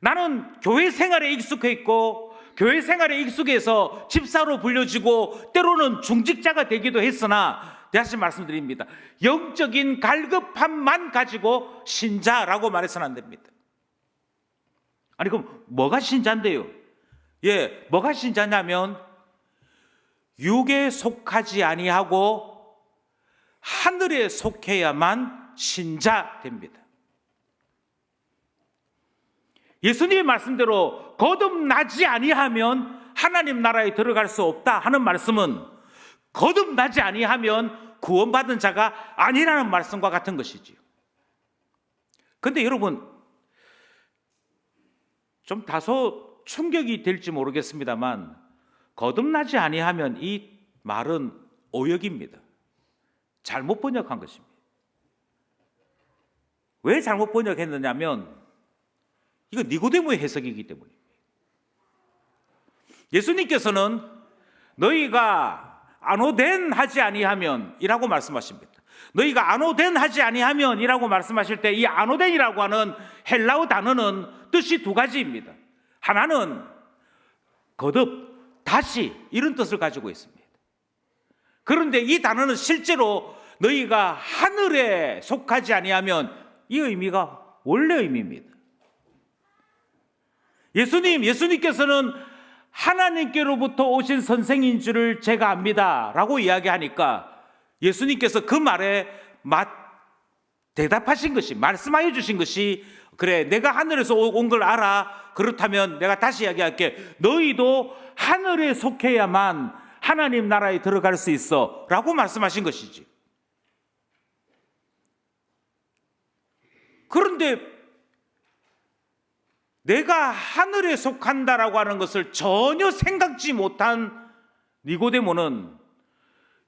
나는 교회 생활에 익숙해 있고 교회 생활에 익숙해서 집사로 불려지고 때로는 중직자가 되기도 했으나 다시 말씀드립니다. 영적인 갈급함만 가지고 신자라고 말해서는 안 됩니다. 아니 그럼 뭐가 신자인데요? 뭐가 신자냐면 육에 속하지 아니하고 하늘에 속해야만 신자 됩니다. 예수님의 말씀대로 거듭나지 아니하면 하나님 나라에 들어갈 수 없다 하는 말씀은 거듭나지 아니하면 구원받은 자가 아니라는 말씀과 같은 것이지요. 그런데 여러분 좀 다소 충격이 될지 모르겠습니다만 거듭나지 아니하면 이 말은 오역입니다. 잘못 번역한 것입니다. 왜 잘못 번역했느냐면 이거 니고데모의 해석이기 때문입니다. 예수님께서는 너희가 아노덴 하지 아니하면 이라고 말씀하십니다. 너희가 아노덴 하지 아니하면 이라고 말씀하실 때 이 아노덴이라고 하는 헬라어 단어는 뜻이 두 가지입니다. 하나는 거듭, 다시 이런 뜻을 가지고 있습니다. 그런데 이 단어는 실제로 너희가 하늘에 속하지 아니하면 이 의미가 원래 의미입니다. 예수님께서는 하나님께로부터 오신 선생인 줄을 제가 압니다 라고 이야기하니까 예수님께서 그 말에 대답하신 것이, 말씀하여 주신 것이 그래 내가 하늘에서 온 걸 알아. 그렇다면 내가 다시 이야기할게. 너희도 하늘에 속해야만 하나님 나라에 들어갈 수 있어 라고 말씀하신 것이지. 그런데 내가 하늘에 속한다라고 하는 것을 전혀 생각지 못한 니고데모는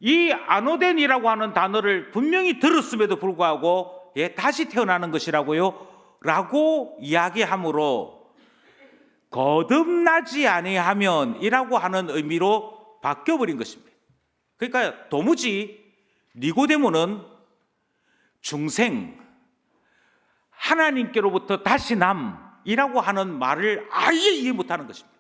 이 아노덴이라고 하는 단어를 분명히 들었음에도 불구하고 다시 태어나는 것이라고요? 라고 이야기하므로 거듭나지 아니하면 이라고 하는 의미로 바뀌어버린 것입니다. 그러니까 도무지 니고데모는 중생, 하나님께로부터 다시 이라고 하는 말을 아예 이해 못하는 것입니다.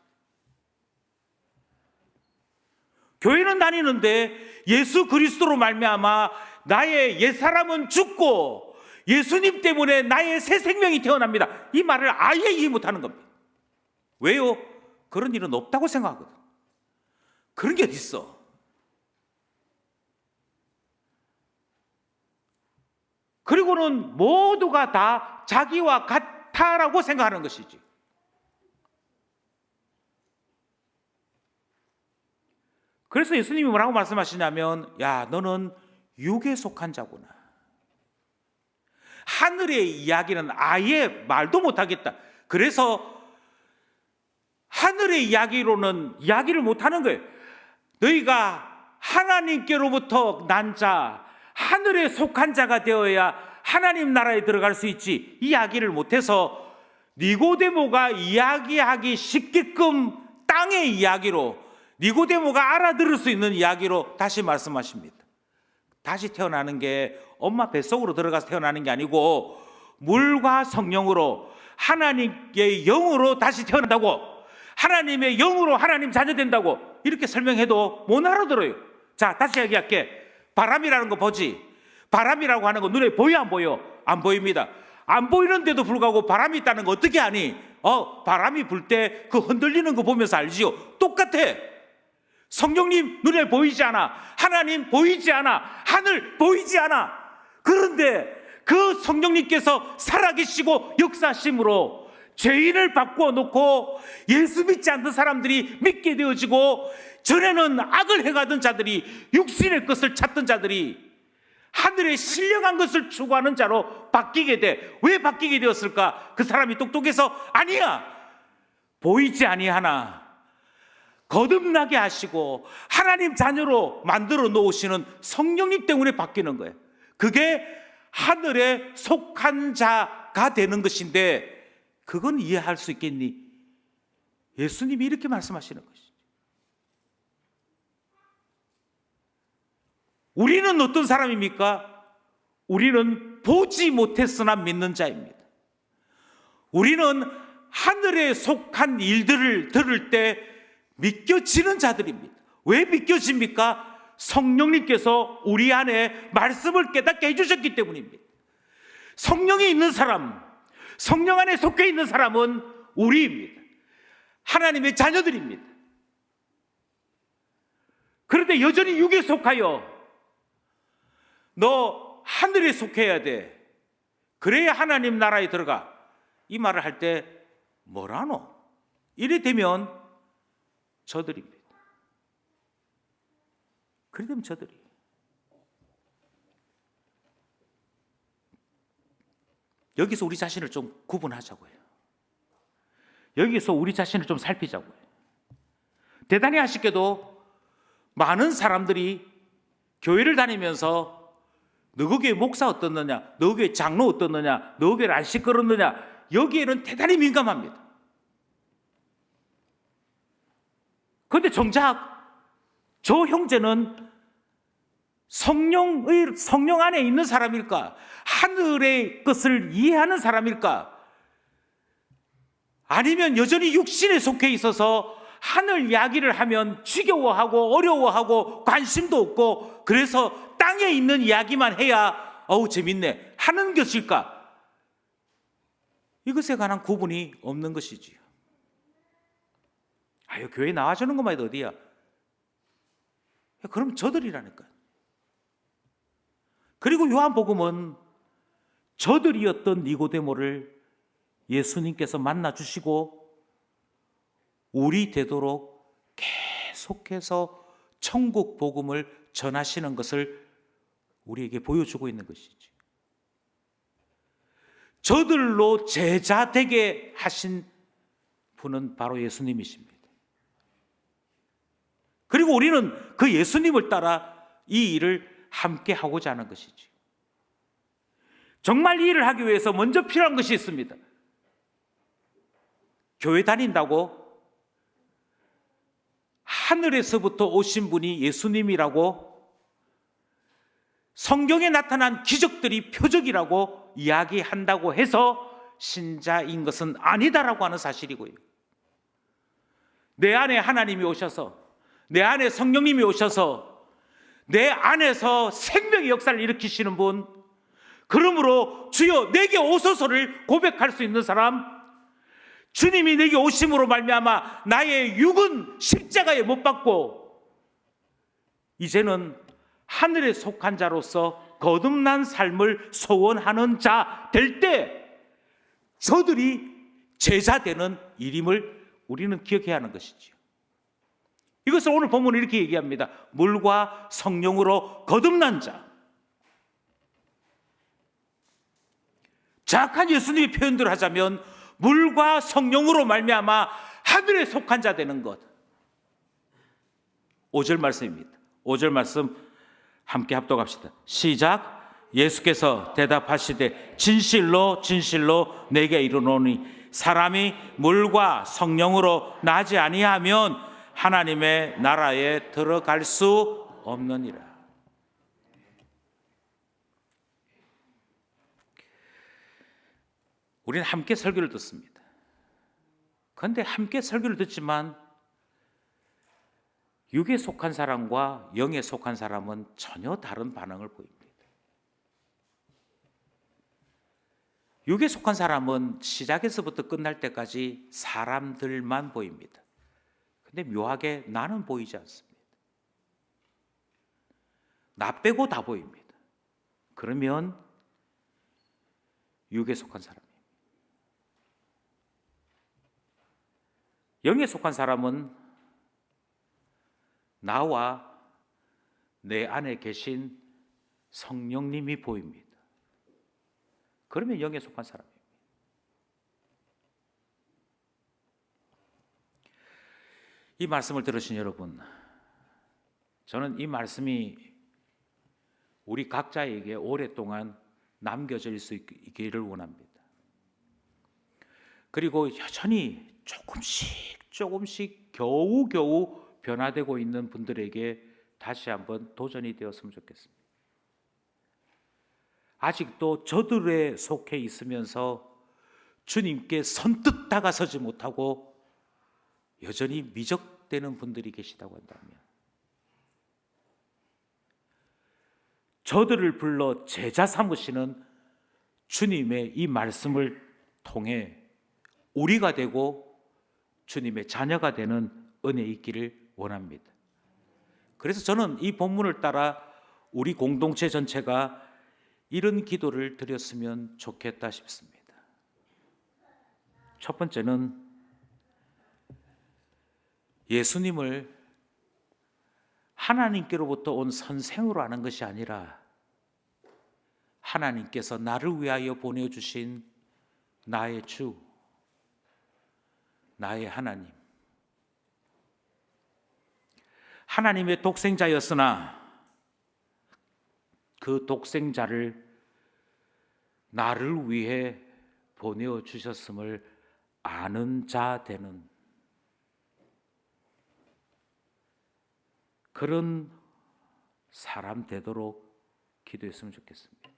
교회는 다니는데 예수 그리스도로 말미암아 나의 옛사람은 죽고 예수님 때문에 나의 새 생명이 태어납니다. 이 말을 아예 이해 못하는 겁니다. 왜요? 그런 일은 없다고 생각하거든. 그런 게 어디 있어? 그리고는 모두가 다 자기와 같다라고 생각하는 것이지. 그래서 예수님이 뭐라고 말씀하시냐면, 야, 너는 육에 속한 자구나. 하늘의 이야기는 아예 말도 못하겠다. 그래서 하늘의 이야기로는 이야기를 못하는 거예요. 너희가 하나님께로부터 난 자, 하늘에 속한 자가 되어야 하나님 나라에 들어갈 수 있지. 이 이야기를 못해서 니고데모가 이야기하기 쉽게끔 땅의 이야기로, 니고데모가 알아들을 수 있는 이야기로 다시 말씀하십니다. 다시 태어나는 게 엄마 뱃속으로 들어가서 태어나는 게 아니고 물과 성령으로 하나님의 영으로 다시 태어난다고, 하나님의 영으로 하나님 자녀 된다고 이렇게 설명해도 못 알아들어요. 자, 다시 이야기할게. 바람이라는 거 보지? 바람이라고 하는 거 눈에 보여 안 보여? 안 보입니다. 안 보이는데도 불구하고 바람이 있다는 거 어떻게 아니? 바람이 불 때 그 흔들리는 거 보면서 알지요. 똑같아. 성령님 눈에 보이지 않아. 하나님 보이지 않아. 하늘 보이지 않아. 그런데 그 성령님께서 살아계시고 역사하심으로 죄인을 바꾸어 놓고 예수 믿지 않는 사람들이 믿게 되어지고, 전에는 악을 행하던 자들이, 육신의 것을 찾던 자들이 하늘에 신령한 것을 추구하는 자로 바뀌게 돼. 왜 바뀌게 되었을까? 그 사람이 똑똑해서? 아니야. 보이지 아니하나 거듭나게 하시고 하나님 자녀로 만들어 놓으시는 성령님 때문에 바뀌는 거예요. 그게 하늘에 속한 자가 되는 것인데, 그건 이해할 수 있겠니? 예수님이 이렇게 말씀하시는 것이죠. 우리는 어떤 사람입니까? 우리는 보지 못했으나 믿는 자입니다. 우리는 하늘에 속한 일들을 들을 때 믿겨지는 자들입니다. 왜 믿겨집니까? 성령님께서 우리 안에 말씀을 깨닫게 해주셨기 때문입니다. 성령이 있는 사람, 성령 안에 속해 있는 사람은 우리입니다. 하나님의 자녀들입니다. 그런데 여전히 육에 속하여 너 하늘에 속해야 돼, 그래야 하나님 나라에 들어가, 이 말을 할 때 뭐라노? 이래 되면 저들입니다. 그래 되면 저들이. 여기서 우리 자신을 좀 구분하자고요. 여기서 우리 자신을 좀 살피자고요. 대단히 아쉽게도 많은 사람들이 교회를 다니면서 너 교회 목사 어떻느냐, 너 교회 장로 어떻느냐, 너 교회를 안 시끄럽느냐, 여기에는 대단히 민감합니다. 그런데 정작 저 형제는 성령 안에 있는 사람일까? 하늘의 것을 이해하는 사람일까? 아니면 여전히 육신에 속해 있어서 하늘 이야기를 하면 지겨워하고 어려워하고 관심도 없고, 그래서 땅에 있는 이야기만 해야 어우 재밌네 하는 것일까? 이것에 관한 구분이 없는 것이지요. 아유, 교회 나와주는 것만 해도 어디야? 그럼 저들이라니까요. 그리고 요한복음은 저들이었던 니고데모를 예수님께서 만나주시고 우리 되도록 계속해서 천국 복음을 전하시는 것을 우리에게 보여주고 있는 것이지. 저들로 제자 되게 하신 분은 바로 예수님이십니다. 그리고 우리는 그 예수님을 따라 이 일을 함께 하고자 하는 것이지. 정말 이 일을 하기 위해서 먼저 필요한 것이 있습니다. 교회 다닌다고 하늘에서부터 오신 분이 예수님이라고, 성경에 나타난 기적들이 표적이라고 이야기한다고 해서 신자인 것은 아니다라고 하는 사실이고요. 내 안에 하나님이 오셔서, 내 안에 성령님이 오셔서 내 안에서 생명의 역사를 일으키시는 분, 그러므로 주여 내게 오소서를 고백할 수 있는 사람, 주님이 내게 오심으로 말미암아 나의 육은 십자가에 못 박고 이제는 하늘에 속한 자로서 거듭난 삶을 소원하는 자 될 때 저들이 제자 되는 일임을 우리는 기억해야 하는 것이지요. 이것을 오늘 본문은 이렇게 얘기합니다. 물과 성령으로 거듭난 자. 정확한 예수님의 표현대로 하자면 물과 성령으로 말미암아 하늘에 속한 자 되는 것. 5절 말씀입니다. 5절 말씀 함께 합독합시다. 시작. 예수께서 대답하시되 진실로 진실로 내게 이르노니 사람이 물과 성령으로 나지 아니하면 하나님의 나라에 들어갈 수 없느니라. 우리는 함께 설교를 듣습니다. 그런데 함께 설교를 듣지만 육에 속한 사람과 영에 속한 사람은 전혀 다른 반응을 보입니다. 육에 속한 사람은 시작에서부터 끝날 때까지 사람들만 보입니다. 근데 묘하게 나는 보이지 않습니다. 나 빼고 다 보입니다. 그러면 육에 속한 사람입니다. 영에 속한 사람은 나와 내 안에 계신 성령님이 보입니다. 그러면 영에 속한 사람입니다. 이 말씀을 들으신 여러분, 저는 이 말씀이 우리 각자에게 오랫동안 남겨질 수 있기를 원합니다. 그리고 여전히 조금씩 겨우겨우 변화되고 있는 분들에게 다시 한번 도전이 되었으면 좋겠습니다. 아직도 저들에 속해 있으면서 주님께 선뜻 다가서지 못하고 여전히 미적대는 분들이 계시다고 한다면, 저들을 불러 제자 삼으시는 주님의 이 말씀을 통해 우리가 되고 주님의 자녀가 되는 은혜 있기를 원합니다. 그래서 저는 이 본문을 따라 우리 공동체 전체가 이런 기도를 드렸으면 좋겠다 싶습니다. 첫 번째는 예수님을 하나님께로부터 온 선생으로 아는 것이 아니라 하나님께서 나를 위하여 보내주신 나의 주, 나의 하나님, 하나님의 독생자였으나 그 독생자를 나를 위해 보내주셨음을 아는 자 되는 그런 사람 되도록 기도했으면 좋겠습니다.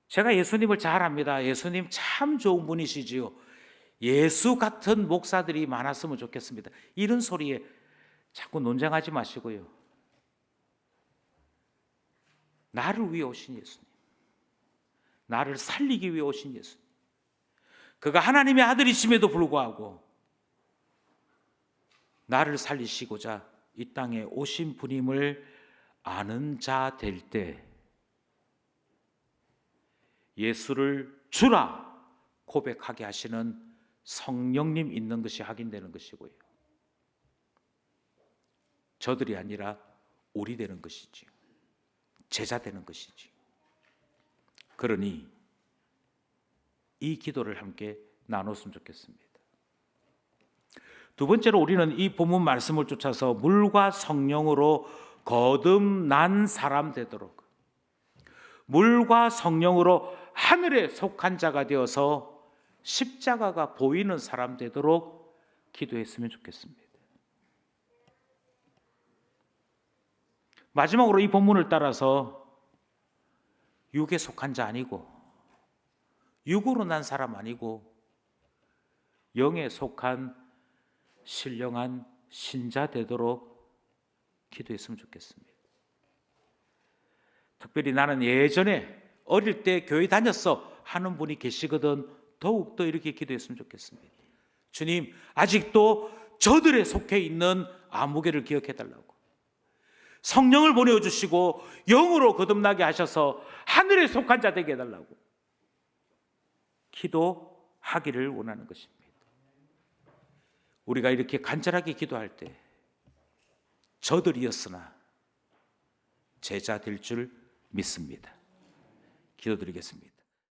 제가 예수님을 잘 압니다. 예수님 참 좋은 분이시지요. 예수 같은 목사들이 많았으면 좋겠습니다. 이런 소리에 자꾸 논쟁하지 마시고요. 나를 위해 오신 예수님, 나를 살리기 위해 오신 예수님, 그가 하나님의 아들이심에도 불구하고 나를 살리시고자 이 땅에 오신 분임을 아는 자 될 때 예수를 주라 고백하게 하시는 성령님 있는 것이 확인되는 것이고요. 저들이 아니라 우리 되는 것이지요. 제자 되는 것이지요. 그러니 이 기도를 함께 나눴으면 좋겠습니다. 두 번째로 우리는 이 본문 말씀을 쫓아서 물과 성령으로 거듭난 사람 되도록, 물과 성령으로 하늘에 속한 자가 되어서 십자가가 보이는 사람 되도록 기도했으면 좋겠습니다. 마지막으로 이 본문을 따라서 육에 속한 자 아니고, 육으로 난 사람 아니고 영에 속한 신령한 신자 되도록 기도했으면 좋겠습니다. 특별히 나는 예전에 어릴 때 교회 다녔어 하는 분이 계시거든 더욱더 이렇게 기도했으면 좋겠습니다. 주님, 아직도 저들에 속해 있는 아무개를 기억해달라고, 성령을 보내주시고 영으로 거듭나게 하셔서 하늘에 속한 자 되게 해달라고 기도하기를 원하는 것입니다. 우리가 이렇게 간절하게 기도할 때 저들이었으나 제자 될 줄 믿습니다. 기도드리겠습니다.